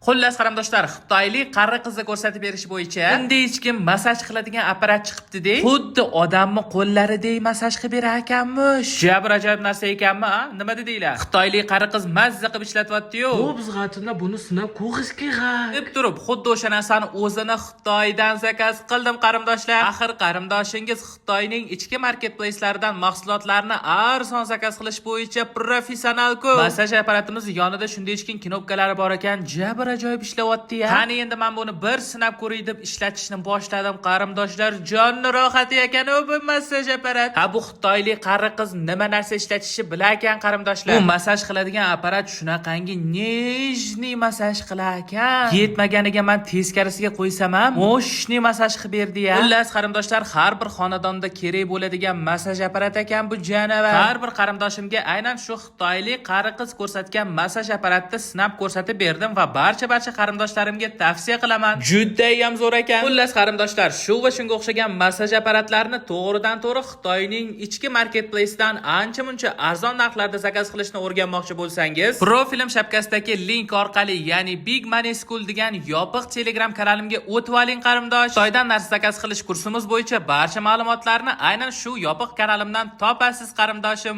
Xullas qarindoshlar, Xitoylik qari qizni ko'rsatib berish bo'yicha endi hech kim massaj qiladigan apparat chiqibdi-de. Xuddi odamni qo'llaridek massaj qilib berar ekanmish. Jabr ajoyib narsa ekanmi, a? Nima dedinglar? Xitoylik qari qiz mazza qilib ishlatyapti-yu. Biz g'atinda buni sinab ko'rish kerak. Deb turib, xuddi o'sha narsani o'zini Xitoydan zakaz qildim qarindoshlar. Axir qarindoshingiz Xitoyning ichki marketplace-laridan mahsulotlarni arzon zakaz qilish bo'yicha professional-ku. Massaj apparatimiz yonida shunday ishkin knopkalari bor ekan, jabr ajoyib ishlayapti-ya. Qani endi men buni bir sinab ko'ray deb ishlatishni boshladim qarindoshlar. Jonni rohati ekan bu massaj apparat. Ha, bu Xitoylik qari qiz nima narsa ishlatishni bilar ekan qarindoshlar. Bu massaj qiladigan apparat shunaqangi nejniy massaj qilar ekan. Yetmaganiga men teskarisiga qo'ysam ham, moshniy massaj qilib berdi-ya. Xullas qarindoshlar, har bir xonadonda kerak bo'ladigan massaj apparat ekan bu janavar. Har bir qarindoshimga aynan shu Xitoylik qari qiz ko'rsatgan massaj apparatni sinab ko'rsatib berdim va barcha qarindoshlarimga tavsiya qilaman. Juda ham zo'r ekan. Xullas qarindoshlar, shu va shunga o'xshagan massaj apparatlarini to'g'ridan-to'g'ri Xitoyning ichki marketplace-dan ancha-muncha arzon narxlarda zakaz qilishni o'rganmoqchi bo'lsangiz, profilim shapkasidagi link orqali, ya'ni Big Money School degan yopiq Telegram kanalimga o'tib oling qarindosh. Xitoydan narsa zakaz qilish kursimiz bo'yicha barcha ma'lumotlarni aynan shu yopiq kanalimdan topasiz qarindoshim.